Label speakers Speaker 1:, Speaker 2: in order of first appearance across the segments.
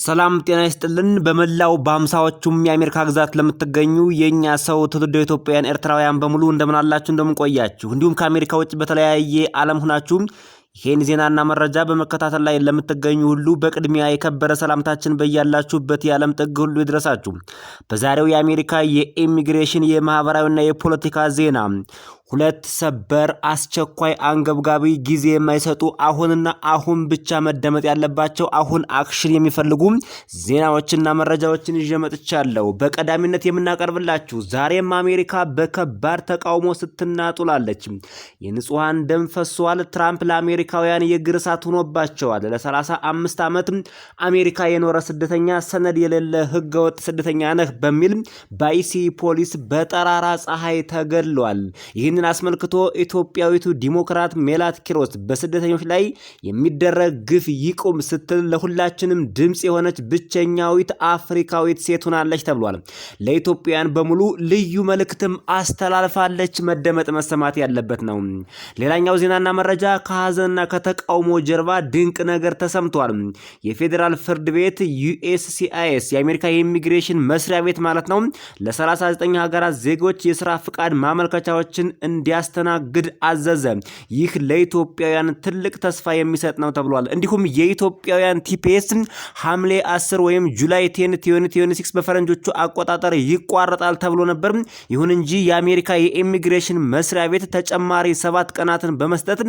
Speaker 1: ሰላም ጤና ይስጥልን በመላው በአምሳዎቹም የአሜሪካ ግዛት ለምትገኙ የኛ ሰው ትውልደ ኢትዮጵያውያን ኤርትራውያን በሙሉ እንደምን አላችሁ እንደምን ቆያችሁ እንዲሁም ከአሜሪካ ውጭ በተለያየ ዓለም ሆናችሁ ይሄን ዜናና መረጃ በመከታተል ላይ ለምትገኙ ሁሉ በቅድሚያ የከበረ ሰላምታችን በእያላችሁበት የዓለም ጥግ ሁሉ ይድረሳችሁ። በዛሬው የአሜሪካ የኢሚግሬሽን የማህበራዊና የፖለቲካ ዜና ሁለት ሰበር አስቸኳይ አንገብጋቢ ጊዜ የማይሰጡ አሁንና አሁን ብቻ መደመጥ ያለባቸው አሁን አክሽን የሚፈልጉ ዜናዎችና መረጃዎችን ይዤ መጥቻለሁ። በቀዳሚነት የምናቀርብላችሁ ዛሬም አሜሪካ በከባድ ተቃውሞ ስትናጡላለች። የንጹሃን ደም ፈሷል። ትራምፕ ለአሜሪካውያን የእግር እሳት ሆኖባቸዋል። ለ35 ዓመት አሜሪካ የኖረ ስደተኛ ሰነድ የሌለ ህገወጥ ስደተኛ ነህ በሚል በአይሲ ፖሊስ በጠራራ ፀሐይ ተገድሏል። ይህንን አስመልክቶ ኢትዮጵያዊቱ ዲሞክራት ሜላት ኪሮስ በስደተኞች ላይ የሚደረግ ግፍ ይቁም ስትል ለሁላችንም ድምጽ የሆነች ብቸኛዊት አፍሪካዊት ሴት ሆናለች ተብሏል። ለኢትዮጵያውያን በሙሉ ልዩ መልእክትም አስተላልፋለች። መደመጥ መሰማት ያለበት ነው። ሌላኛው ዜናና መረጃ ከሀዘንና ከተቃውሞ ጀርባ ድንቅ ነገር ተሰምቷል። የፌዴራል ፍርድ ቤት USCIS የአሜሪካ የኢሚግሬሽን መስሪያ ቤት ማለት ነው ለ39 ሀገራት ዜጎች የሥራ ፍቃድ ማመልከቻዎችን እንዲያስተናግድ አዘዘ። ይህ ለኢትዮጵያውያን ትልቅ ተስፋ የሚሰጥ ነው ተብሏል። እንዲሁም የኢትዮጵያውያን TPS ሐምሌ 10 ወይም ጁላይ 10 2026 በፈረንጆቹ አቆጣጠር ይቋረጣል ተብሎ ነበር። ይሁን እንጂ የአሜሪካ የኢሚግሬሽን መስሪያ ቤት ተጨማሪ 7 ቀናትን በመስጠት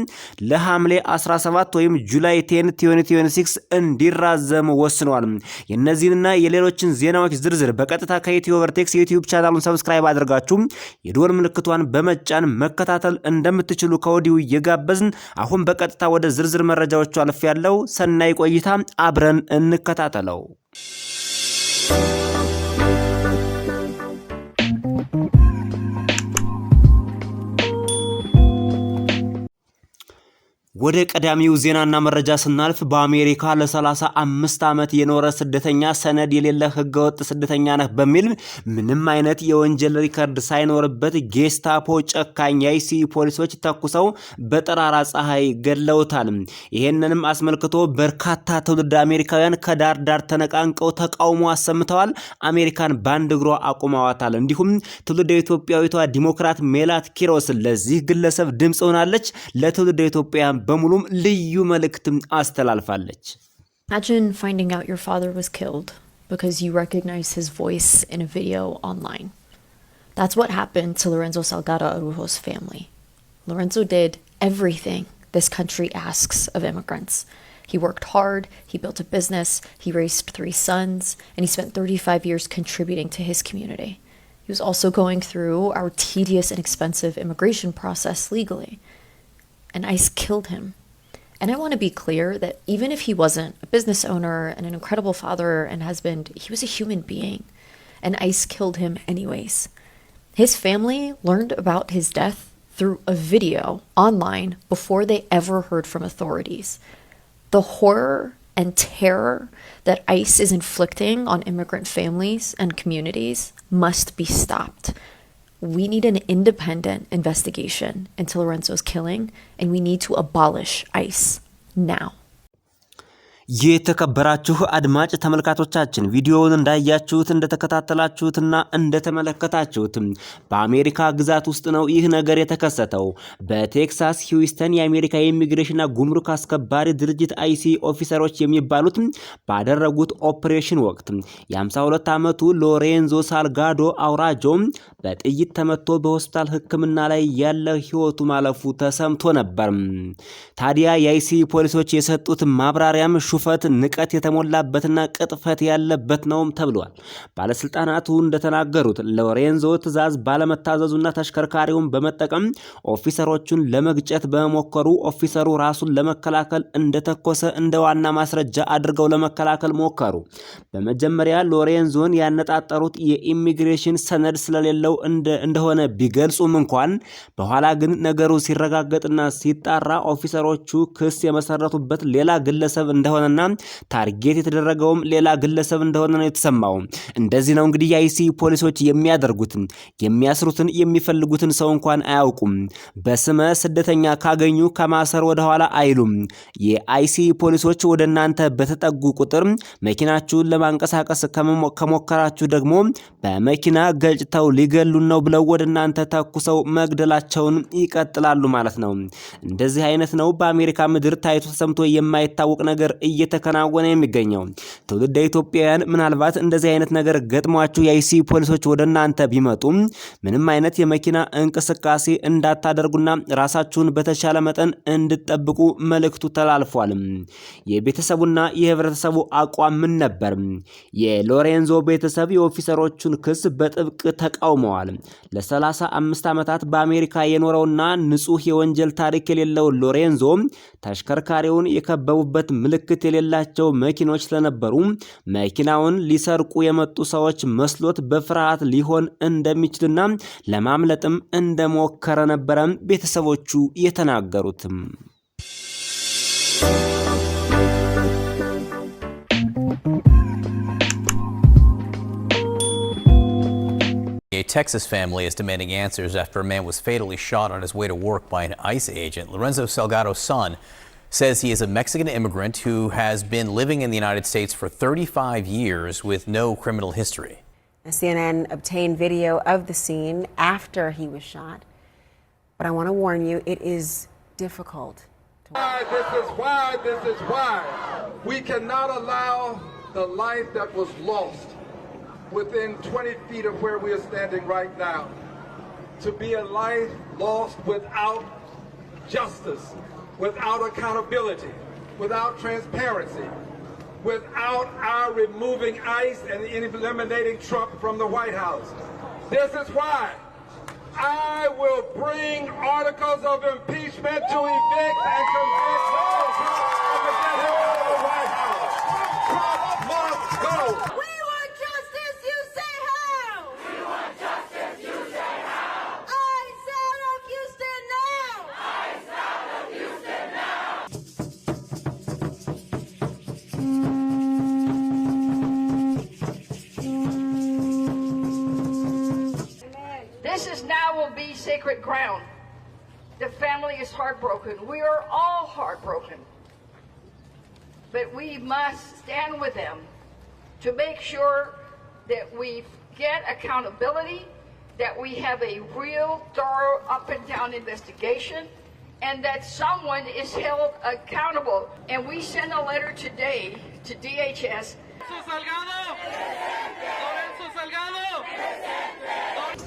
Speaker 1: ለሐምሌ 17 ወይም ጁላይ 10 2026 እንዲራዘም ወስኗል። የነዚህንና የሌሎችን ዜናዎች ዝርዝር በቀጥታ ከኢትዮ ቨርቴክስ የዩቲዩብ ቻናሉን ሰብስክራይብ አድርጋችሁ የደወል ምልክቷን በመጫን መከታተል እንደምትችሉ ከወዲሁ እየጋበዝን አሁን በቀጥታ ወደ ዝርዝር መረጃዎቹ አልፌያለሁ። ሰናይ ቆይታ፣ አብረን እንከታተለው። ወደ ቀዳሚው ዜናና መረጃ ስናልፍ በአሜሪካ ለ35 ዓመት የኖረ ስደተኛ ሰነድ የሌለ ህገወጥ ስደተኛ ነህ በሚል ምንም አይነት የወንጀል ሪከርድ ሳይኖርበት ጌስታፖ ጨካኝ የአይሲ ፖሊሶች ተኩሰው በጠራራ ፀሐይ ገድለውታል። ይሄንንም አስመልክቶ በርካታ ትውልደ አሜሪካውያን ከዳር ዳር ተነቃንቀው ተቃውሞ አሰምተዋል። አሜሪካን ባንድ እግሯ አቁመዋታል። እንዲሁም ትውልደ ኢትዮጵያዊቷ ዲሞክራት ሜላት ኪሮስ ለዚህ ግለሰብ ድምጽ ሆናለች። ለትውልደ ኢትዮጵያ በሙሉም ልዩ መልእክት አስተላልፋለች።
Speaker 2: Imagine finding out your father was killed because you recognized his voice in a video online. That's what happened to Lorenzo Salgado Araujo's family. Lorenzo did everything this country asks of immigrants. He worked hard, he built a business, he raised 3 sons, and he spent 35 years contributing to his community. He was also going through our tedious and expensive immigration process legally. And ICE killed him. And I want to be clear that even if he wasn't a business owner and an incredible father and husband, he was a human being. And ICE killed him anyways. His family learned about his death through a video online before they ever heard from authorities. The horror and terror that ICE is inflicting on immigrant families and communities must be stopped. We need an independent investigation into Lorenzo's killing, and we need to abolish ICE now.
Speaker 1: የተከበራችሁ አድማጭ ተመልካቾቻችን ቪዲዮውን እንዳያችሁት እንደተከታተላችሁትና እንደተመለከታችሁት በአሜሪካ ግዛት ውስጥ ነው ይህ ነገር የተከሰተው። በቴክሳስ ሂውስተን የአሜሪካ የኢሚግሬሽንና ጉምሩክ አስከባሪ ድርጅት አይሲ ኦፊሰሮች የሚባሉት ባደረጉት ኦፕሬሽን ወቅት የ52 ዓመቱ ሎሬንዞ ሳልጋዶ አውራጆ በጥይት ተመቶ በሆስፒታል ሕክምና ላይ ያለ ህይወቱ ማለፉ ተሰምቶ ነበር። ታዲያ የአይሲ ፖሊሶች የሰጡት ማብራሪያም ሹፈት ንቀት የተሞላበትና ቅጥፈት ያለበት ነውም ተብሏል። ባለስልጣናቱ እንደተናገሩት ሎሬንዞ ትዕዛዝ ባለመታዘዙና ተሽከርካሪውን በመጠቀም ኦፊሰሮቹን ለመግጨት በመሞከሩ ኦፊሰሩ ራሱን ለመከላከል እንደተኮሰ እንደ ዋና ማስረጃ አድርገው ለመከላከል ሞከሩ። በመጀመሪያ ሎሬንዞን ያነጣጠሩት የኢሚግሬሽን ሰነድ ስለሌለው እንደሆነ ቢገልጹም እንኳን በኋላ ግን ነገሩ ሲረጋገጥና ሲጣራ ኦፊሰሮቹ ክስ የመሰረቱበት ሌላ ግለሰብ እንደሆነ እንደሆነና ታርጌት የተደረገውም ሌላ ግለሰብ እንደሆነ ነው የተሰማው። እንደዚህ ነው እንግዲህ የአይሲ ፖሊሶች የሚያደርጉት። የሚያስሩትን የሚፈልጉትን ሰው እንኳን አያውቁም። በስመ ስደተኛ ካገኙ ከማሰር ወደ ኋላ አይሉም። የአይሲ ፖሊሶች ወደ እናንተ በተጠጉ ቁጥር መኪናችሁን ለማንቀሳቀስ ከሞከራችሁ ደግሞ በመኪና ገጭተው ሊገሉን ነው ብለው ወደ እናንተ ተኩሰው መግደላቸውን ይቀጥላሉ ማለት ነው። እንደዚህ አይነት ነው በአሜሪካ ምድር ታይቶ ተሰምቶ የማይታወቅ ነገር እየተከናወነ የሚገኘው። ትውልደ ኢትዮጵያውያን ምናልባት እንደዚህ አይነት ነገር ገጥሟችሁ የአይሲ ፖሊሶች ወደ እናንተ ቢመጡ ምንም አይነት የመኪና እንቅስቃሴ እንዳታደርጉና ራሳችሁን በተቻለ መጠን እንድትጠብቁ መልእክቱ ተላልፏል። የቤተሰቡና የህብረተሰቡ አቋም ምን ነበር? የሎሬንዞ ቤተሰብ የኦፊሰሮቹን ክስ በጥብቅ ተቃውመዋል። ለ35 ዓመታት በአሜሪካ የኖረውና ንጹህ የወንጀል ታሪክ የሌለው ሎሬንዞ ተሽከርካሪውን የከበቡበት ምልክት የሌላቸው መኪኖች ስለነበሩ መኪናውን ሊሰርቁ የመጡ ሰዎች መስሎት በፍርሃት ሊሆን እንደሚችልና ለማምለጥም እንደሞከረ ነበረ ቤተሰቦቹ የተናገሩትም።
Speaker 3: A Texas family is demanding answers after a man was fatally shot on his way to work by an ICE agent. Lorenzo Salgado's son says he is a Mexican immigrant who has been living in the United States for 35 years with no criminal history.
Speaker 4: CNN obtained video of the scene after he was shot, but I want to warn you, it is difficult.
Speaker 5: This is why we cannot allow the life that was lost within 20 feet of where we are standing right now to be a life lost without justice, without accountability, without transparency, without our removing ICE and eliminating Trump from the White House. This is why I will bring articles of impeachment to evict and convict Donald Trump and to get him out of the White House. Trump must go.
Speaker 6: We want justice, you say how? We want justice, you say how? ICE out of Houston now! ICE out of Houston now!
Speaker 7: This is now will be sacred ground. The family is heartbroken. We are all heartbroken. But we must stand with them to make sure that we get accountability, that we have a real, thorough, up and down investigation, and that someone is held accountable. And we send a letter today to DHS.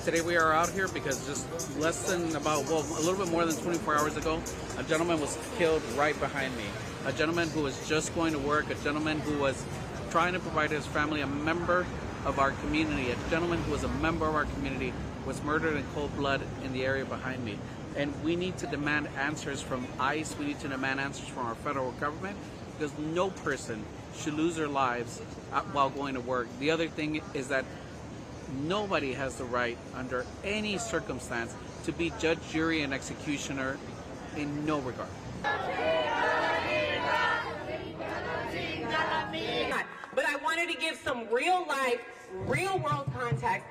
Speaker 8: Today we are out here because just less than a little bit more than 24 hours ago, a gentleman was killed right behind me. A gentleman who was just going to work, a gentleman who was trying to provide his family, a member of our community, a gentleman who was a member of our community was murdered in cold blood in the area behind me. And we need to demand answers from ICE, we need to demand answers from our federal government, because no person should lose their lives while going to work. The other thing is that nobody has the right under any circumstance to be judge, jury, and executioner in no regard.
Speaker 4: But I wanted to give some real life, real world context.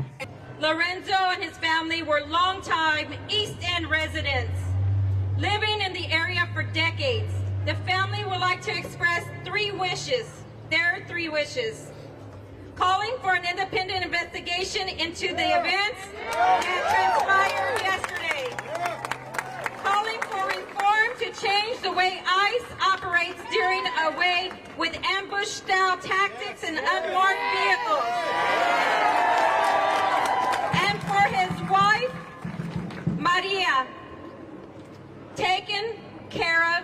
Speaker 6: Lorenzo and his family were longtime East End residents, living in the area for decades. The family would like to express three wishes. Their three wishes. Calling for an independent investigation into the events that transpired yesterday. Calling for reform to change the way ICE operates during a way with ambush-style tactics and unmarked vehicles. And for his wife, Maria, taken care of.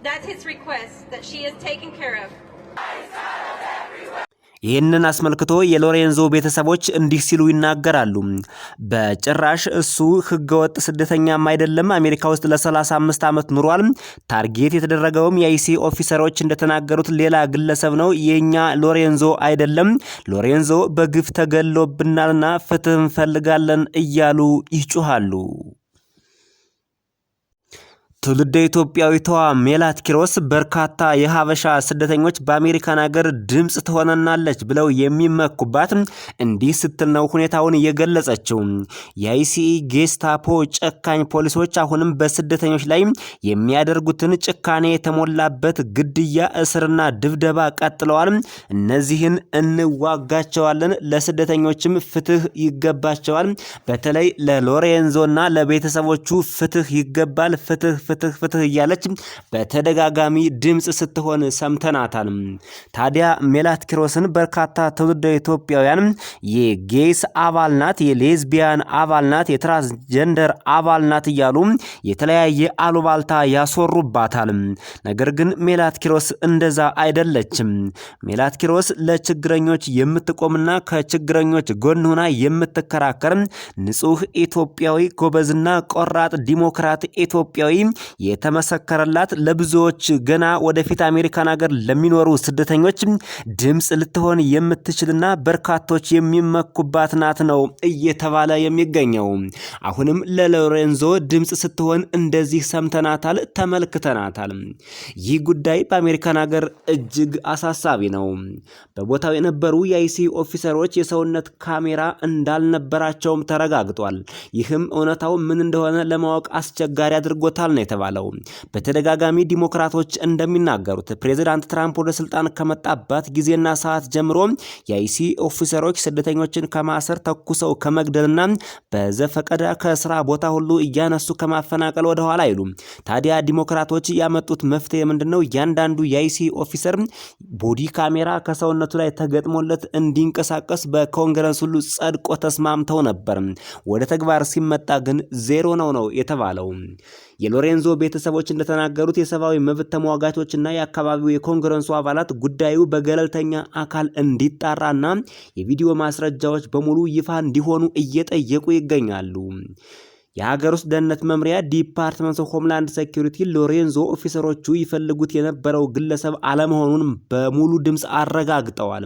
Speaker 6: That's his request, that she is taken care of.
Speaker 1: ይህንን አስመልክቶ የሎሬንዞ ቤተሰቦች እንዲህ ሲሉ ይናገራሉ። በጭራሽ እሱ ህገወጥ ስደተኛም አይደለም። አሜሪካ ውስጥ ለ35 ዓመት ኑሯል። ታርጌት የተደረገውም የአይሲ ኦፊሰሮች እንደተናገሩት ሌላ ግለሰብ ነው። የኛ ሎሬንዞ አይደለም። ሎሬንዞ በግፍ ተገሎብናልና ፍትህ እንፈልጋለን እያሉ ይጮሃሉ። ትውልደ ኢትዮጵያዊቷ ሜላት ኪሮስ በርካታ የሀበሻ ስደተኞች በአሜሪካን ሀገር ድምጽ ትሆነናለች ብለው የሚመኩባት እንዲህ ስትል ነው ሁኔታውን የገለጸችው። የአይሲኢ ጌስታፖ ጨካኝ ፖሊሶች አሁንም በስደተኞች ላይ የሚያደርጉትን ጭካኔ የተሞላበት ግድያ፣ እስርና ድብደባ ቀጥለዋል። እነዚህን እንዋጋቸዋለን። ለስደተኞችም ፍትህ ይገባቸዋል። በተለይ ለሎሬንዞና ለቤተሰቦቹ ፍትህ ይገባል። ፍትህ እያለች በተደጋጋሚ ድምጽ ስትሆን ሰምተናታል። ታዲያ ሜላት ኪሮስን በርካታ ትውልደ ኢትዮጵያውያን የጌይስ አባል ናት፣ የሌዝቢያን አባል ናት፣ የትራንስጀንደር አባል ናት እያሉ የተለያየ አሉባልታ ያስወሩባታል። ነገር ግን ሜላት ኪሮስ እንደዛ አይደለችም። ሜላት ኪሮስ ለችግረኞች የምትቆምና ከችግረኞች ጎን ሆና የምትከራከር ንጹህ ኢትዮጵያዊ፣ ጎበዝና ቆራጥ ዲሞክራት ኢትዮጵያዊ የተመሰከረላት ለብዙዎች ገና ወደፊት አሜሪካን ሀገር ለሚኖሩ ስደተኞች ድምጽ ልትሆን የምትችልና በርካቶች የሚመኩባት ናት ነው እየተባለ የሚገኘው። አሁንም ለሎሬንዞ ድምጽ ስትሆን እንደዚህ ሰምተናታል፣ ተመልክተናታል። ይህ ጉዳይ በአሜሪካን ሀገር እጅግ አሳሳቢ ነው። በቦታው የነበሩ የአይሲኢ ኦፊሰሮች የሰውነት ካሜራ እንዳልነበራቸውም ተረጋግጧል። ይህም እውነታው ምን እንደሆነ ለማወቅ አስቸጋሪ አድርጎታል ነው የተባለው። በተደጋጋሚ ዲሞክራቶች እንደሚናገሩት ፕሬዝዳንት ትራምፕ ወደ ስልጣን ከመጣባት ጊዜና ሰዓት ጀምሮ የአይሲኢ ኦፊሰሮች ስደተኞችን ከማሰር፣ ተኩሰው ከመግደልና በዘፈቀደ ከስራ ቦታ ሁሉ እያነሱ ከማፈናቀል ወደ ኋላ አይሉም። ታዲያ ዲሞክራቶች ያመጡት መፍትሄ ምንድነው? እያንዳንዱ የአይሲኢ ኦፊሰር ቦዲ ካሜራ ከሰውነቱ ላይ ተገጥሞለት እንዲንቀሳቀስ በኮንግረስ ሁሉ ጸድቆ ተስማምተው ነበር። ወደ ተግባር ሲመጣ ግን ዜሮ ነው የተባለው። የሎሬንዞ ቤተሰቦች እንደተናገሩት የሰብአዊ መብት ተሟጋቾችና የአካባቢው የኮንግረሱ አባላት ጉዳዩ በገለልተኛ አካል እንዲጣራና የቪዲዮ ማስረጃዎች በሙሉ ይፋ እንዲሆኑ እየጠየቁ ይገኛሉ። የሀገር ውስጥ ደህንነት መምሪያ ዲፓርትመንት ኦፍ ሆምላንድ ሴኩሪቲ ሎሬንዞ ኦፊሰሮቹ ይፈልጉት የነበረው ግለሰብ አለመሆኑን በሙሉ ድምፅ አረጋግጠዋል።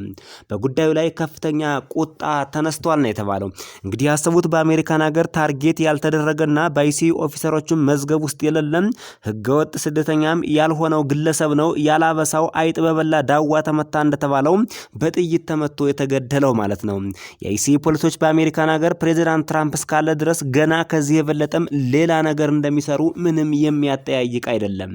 Speaker 1: በጉዳዩ ላይ ከፍተኛ ቁጣ ተነስቷል ነው የተባለው። እንግዲህ ያሰቡት በአሜሪካን ሀገር ታርጌት ያልተደረገና በአይሲኢ ኦፊሰሮቹም መዝገብ ውስጥ የሌለም ህገወጥ ስደተኛም ያልሆነው ግለሰብ ነው ያላበሳው አይጥ በበላ ዳዋ ተመታ እንደተባለው በጥይት ተመቶ የተገደለው ማለት ነው። የአይሲኢ ፖሊሶች በአሜሪካን ሀገር ፕሬዚዳንት ትራምፕ እስካለ ድረስ ገና ከዚህ የበለጠም ሌላ ነገር እንደሚሰሩ ምንም የሚያጠያይቅ አይደለም።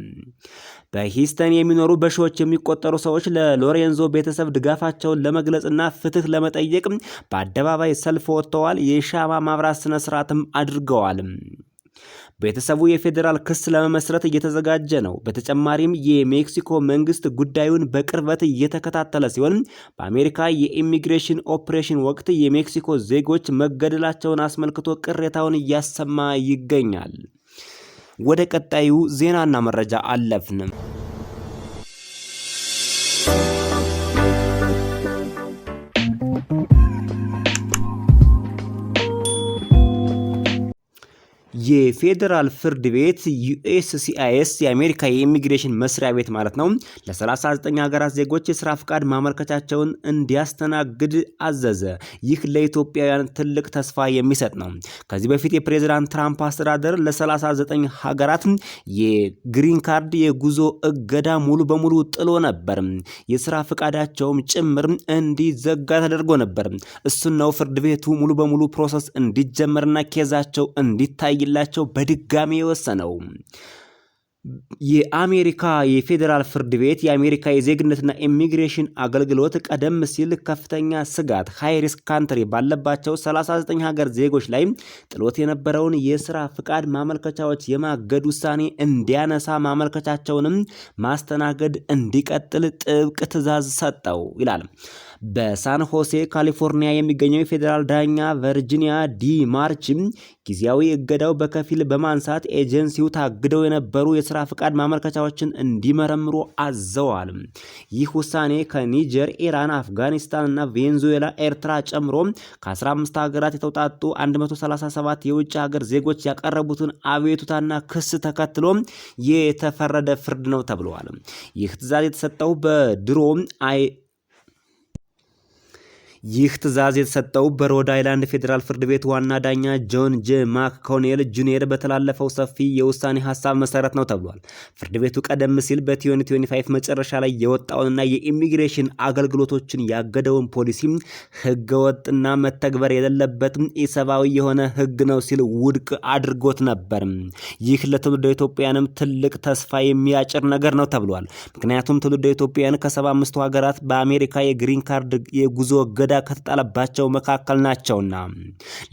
Speaker 1: በሂስተን የሚኖሩ በሺዎች የሚቆጠሩ ሰዎች ለሎሬንዞ ቤተሰብ ድጋፋቸውን ለመግለጽና ፍትህ ለመጠየቅ በአደባባይ ሰልፍ ወጥተዋል። የሻማ ማብራት ስነ ስርዓትም አድርገዋል። ቤተሰቡ የፌዴራል ክስ ለመመስረት እየተዘጋጀ ነው። በተጨማሪም የሜክሲኮ መንግስት ጉዳዩን በቅርበት እየተከታተለ ሲሆን በአሜሪካ የኢሚግሬሽን ኦፕሬሽን ወቅት የሜክሲኮ ዜጎች መገደላቸውን አስመልክቶ ቅሬታውን እያሰማ ይገኛል። ወደ ቀጣዩ ዜናና መረጃ አለፍን። የፌዴራል ፍርድ ቤት ዩኤስሲአይኤስ የአሜሪካ የኢሚግሬሽን መስሪያ ቤት ማለት ነው ለ39 ሀገራት ዜጎች የስራ ፍቃድ ማመልከቻቸውን እንዲያስተናግድ አዘዘ። ይህ ለኢትዮጵያውያን ትልቅ ተስፋ የሚሰጥ ነው። ከዚህ በፊት የፕሬዝዳንት ትራምፕ አስተዳደር ለ39 ሀገራት የግሪን ካርድ የጉዞ እገዳ ሙሉ በሙሉ ጥሎ ነበር። የስራ ፍቃዳቸውም ጭምር እንዲዘጋ ተደርጎ ነበር። እሱን ነው ፍርድ ቤቱ ሙሉ በሙሉ ፕሮሰስ እንዲጀመርና ኬዛቸው እንዲታይ ላቸው በድጋሚ የወሰነው። የአሜሪካ የፌዴራል ፍርድ ቤት የአሜሪካ የዜግነትና ኢሚግሬሽን አገልግሎት ቀደም ሲል ከፍተኛ ስጋት ሃይ ሪስክ ካንትሪ ባለባቸው 39 ሀገር ዜጎች ላይ ጥሎት የነበረውን የስራ ፍቃድ ማመልከቻዎች የማገድ ውሳኔ እንዲያነሳ ማመልከቻቸውንም ማስተናገድ እንዲቀጥል ጥብቅ ትዕዛዝ ሰጠው ይላል። በሳን ሆሴ ካሊፎርኒያ የሚገኘው የፌዴራል ዳኛ ቨርጂኒያ ዲ ማርች ጊዜያዊ እገዳው በከፊል በማንሳት ኤጀንሲው ታግደው የነበሩ የስራ ፍቃድ ማመልከቻዎችን እንዲመረምሩ አዘዋል። ይህ ውሳኔ ከኒጀር፣ ኢራን፣ አፍጋኒስታን እና ቬንዙዌላ፣ ኤርትራ ጨምሮ ከ15 ሀገራት የተውጣጡ 137 የውጭ ሀገር ዜጎች ያቀረቡትን አቤቱታና ክስ ተከትሎ የተፈረደ ፍርድ ነው ተብሏል። ይህ ትዕዛዝ የተሰጠው በድሮ ይህ ትዕዛዝ የተሰጠው በሮድ አይላንድ ፌዴራል ፍርድ ቤት ዋና ዳኛ ጆን ጄ ማክኮኔል ጁኒየር በተላለፈው ሰፊ የውሳኔ ሀሳብ መሰረት ነው ተብሏል። ፍርድ ቤቱ ቀደም ሲል በ2025 መጨረሻ ላይ የወጣውንና የኢሚግሬሽን አገልግሎቶችን ያገደውን ፖሊሲ ህገወጥና መተግበር የሌለበት ኢሰብአዊ የሆነ ህግ ነው ሲል ውድቅ አድርጎት ነበር። ይህ ለትውልደ ኢትዮጵያንም ትልቅ ተስፋ የሚያጭር ነገር ነው ተብሏል። ምክንያቱም ትውልደ ኢትዮጵያን ከ75ቱ ሀገራት በአሜሪካ የግሪን ካርድ የጉዞ እገዳ ከተጣለባቸው መካከል ናቸውና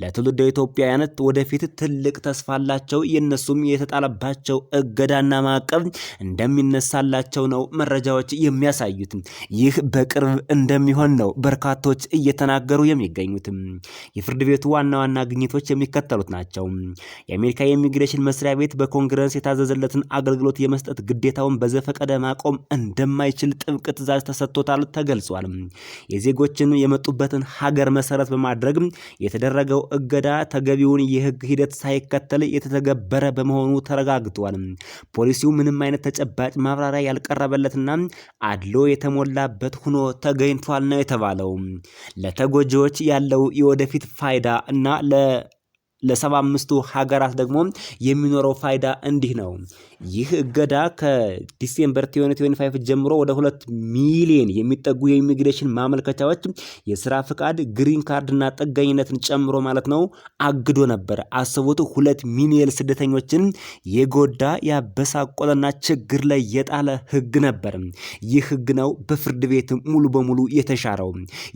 Speaker 1: ለትውልደ ኢትዮጵያውያን ወደፊት ትልቅ ተስፋ አላቸው። የነሱም የተጣለባቸው እገዳና ማዕቀብ እንደሚነሳላቸው ነው መረጃዎች የሚያሳዩት። ይህ በቅርብ እንደሚሆን ነው በርካቶች እየተናገሩ የሚገኙት። የፍርድ ቤቱ ዋና ዋና ግኝቶች የሚከተሉት ናቸው። የአሜሪካ የኢሚግሬሽን መስሪያ ቤት በኮንግረስ የታዘዘለትን አገልግሎት የመስጠት ግዴታውን በዘፈቀደ ማቆም እንደማይችል ጥብቅ ትዕዛዝ ተሰጥቶታል ተገልጿል። የዜጎችን የመጡበትን ሀገር መሰረት በማድረግ የተደረገው እገዳ ተገቢውን የህግ ሂደት ሳይከተል የተተገበረ በመሆኑ ተረጋግጧል። ፖሊሲው ምንም አይነት ተጨባጭ ማብራሪያ ያልቀረበለትና አድሎ የተሞላበት ሆኖ ተገኝቷል ነው የተባለው። ለተጎጂዎች ያለው የወደፊት ፋይዳ እና ለ75ቱ ሀገራት ደግሞ የሚኖረው ፋይዳ እንዲህ ነው። ይህ እገዳ ከዲሴምበር 2025 ጀምሮ ወደ 2 ሚሊዮን የሚጠጉ የኢሚግሬሽን ማመልከቻዎች የስራ ፍቃድ፣ ግሪን ካርድ እና ጥገኝነትን ጨምሮ ማለት ነው አግዶ ነበር። አስቡት፣ 2 ሚሊዮን ስደተኞችን የጎዳ ያበሳቆለና ችግር ላይ የጣለ ህግ ነበር። ይህ ህግ ነው በፍርድ ቤት ሙሉ በሙሉ የተሻረው።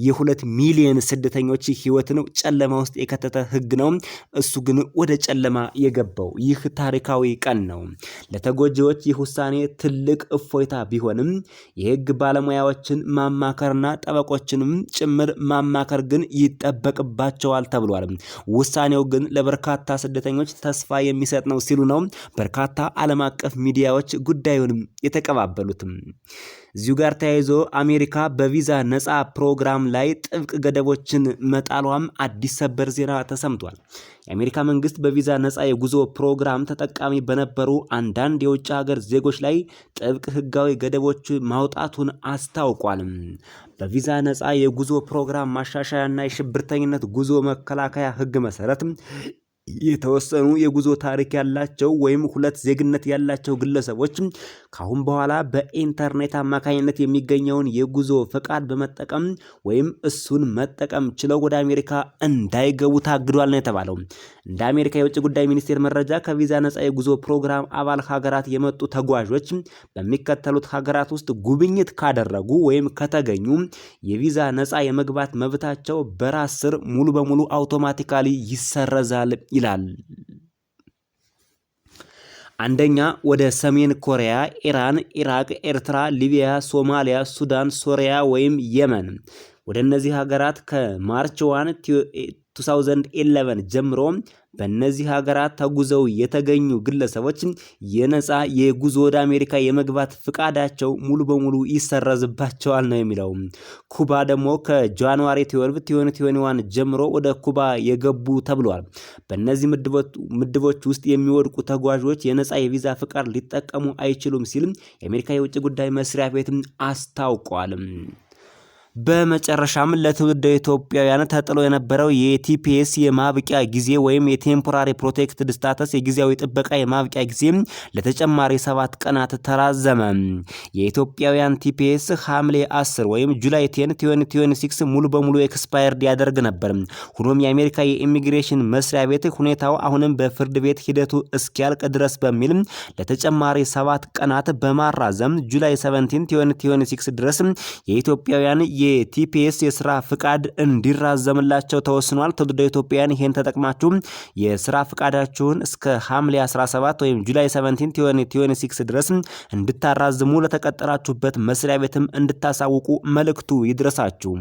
Speaker 1: የ2 ሚሊዮን ስደተኞች ህይወትን ጨለማ ውስጥ የከተተ ህግ ነው። እሱ ግን ወደ ጨለማ የገባው ይህ ታሪካዊ ቀን ነው። ለተጎጂዎች ይህ ውሳኔ ትልቅ እፎይታ ቢሆንም የህግ ባለሙያዎችን ማማከርና ጠበቆችንም ጭምር ማማከር ግን ይጠበቅባቸዋል ተብሏል። ውሳኔው ግን ለበርካታ ስደተኞች ተስፋ የሚሰጥ ነው ሲሉ ነው በርካታ ዓለም አቀፍ ሚዲያዎች ጉዳዩንም የተቀባበሉትም። እዚሁ ጋር ተያይዞ አሜሪካ በቪዛ ነፃ ፕሮግራም ላይ ጥብቅ ገደቦችን መጣሏም አዲስ ሰበር ዜና ተሰምቷል። የአሜሪካ መንግስት በቪዛ ነፃ የጉዞ ፕሮግራም ተጠቃሚ በነበሩ አንዳንድ የውጭ ሀገር ዜጎች ላይ ጥብቅ ህጋዊ ገደቦች ማውጣቱን አስታውቋል። በቪዛ ነፃ የጉዞ ፕሮግራም ማሻሻያና የሽብርተኝነት ጉዞ መከላከያ ህግ መሰረት የተወሰኑ የጉዞ ታሪክ ያላቸው ወይም 2 ዜግነት ያላቸው ግለሰቦች ካሁን በኋላ በኢንተርኔት አማካኝነት የሚገኘውን የጉዞ ፈቃድ በመጠቀም ወይም እሱን መጠቀም ችለው ወደ አሜሪካ እንዳይገቡ ታግዷል ነው የተባለው። እንደ አሜሪካ የውጭ ጉዳይ ሚኒስቴር መረጃ ከቪዛ ነፃ የጉዞ ፕሮግራም አባል ሀገራት የመጡ ተጓዦች በሚከተሉት ሀገራት ውስጥ ጉብኝት ካደረጉ ወይም ከተገኙ የቪዛ ነፃ የመግባት መብታቸው በራስ ስር ሙሉ በሙሉ አውቶማቲካሊ ይሰረዛል ይላል። አንደኛ፣ ወደ ሰሜን ኮሪያ፣ ኢራን፣ ኢራቅ፣ ኤርትራ፣ ሊቢያ፣ ሶማሊያ፣ ሱዳን፣ ሶሪያ ወይም የመን። ወደ እነዚህ ሀገራት ከማርች 1 2011 ጀምሮ በእነዚህ ሀገራት ተጉዘው የተገኙ ግለሰቦች የነፃ የጉዞ ወደ አሜሪካ የመግባት ፍቃዳቸው ሙሉ በሙሉ ይሰረዝባቸዋል ነው የሚለው። ኩባ ደግሞ ከጃንዋሪ 12 2021 ጀምሮ ወደ ኩባ የገቡ ተብሏል። በእነዚህ ምድቦች ውስጥ የሚወድቁ ተጓዦች የነፃ የቪዛ ፍቃድ ሊጠቀሙ አይችሉም ሲል የአሜሪካ የውጭ ጉዳይ መስሪያ ቤት አስታውቋል። በመጨረሻም ለትውልደ ኢትዮጵያውያን ተጥሎ የነበረው የቲፒኤስ የማብቂያ ጊዜ ወይም የቴምፖራሪ ፕሮቴክትድ ስታተስ የጊዜያዊ ጥበቃ የማብቂያ ጊዜ ለተጨማሪ 7 ቀናት ተራዘመ። የኢትዮጵያውያን ቲፒኤስ ሐምሌ 10 ወይም ጁላይ 10 2026 ሙሉ በሙሉ ኤክስፓየርድ ያደርግ ነበር። ሆኖም የአሜሪካ የኢሚግሬሽን መስሪያ ቤት ሁኔታው አሁንም በፍርድ ቤት ሂደቱ እስኪያልቅ ድረስ በሚል ለተጨማሪ 7 ቀናት በማራዘም ጁላይ 17 2026 ድረስ የኢትዮጵያውያን የቲፒኤስ የስራ ፍቃድ እንዲራዘምላቸው ተወስኗል። ትውልደ ኢትዮጵያውያን ይሄን ተጠቅማችሁ የስራ ፍቃዳችሁን እስከ ሐምሌ 17 ወይም ጁላይ 17 2026 ድረስ እንድታራዝሙ ለተቀጠራችሁበት መስሪያ ቤትም እንድታሳውቁ መልእክቱ ይድረሳችሁ።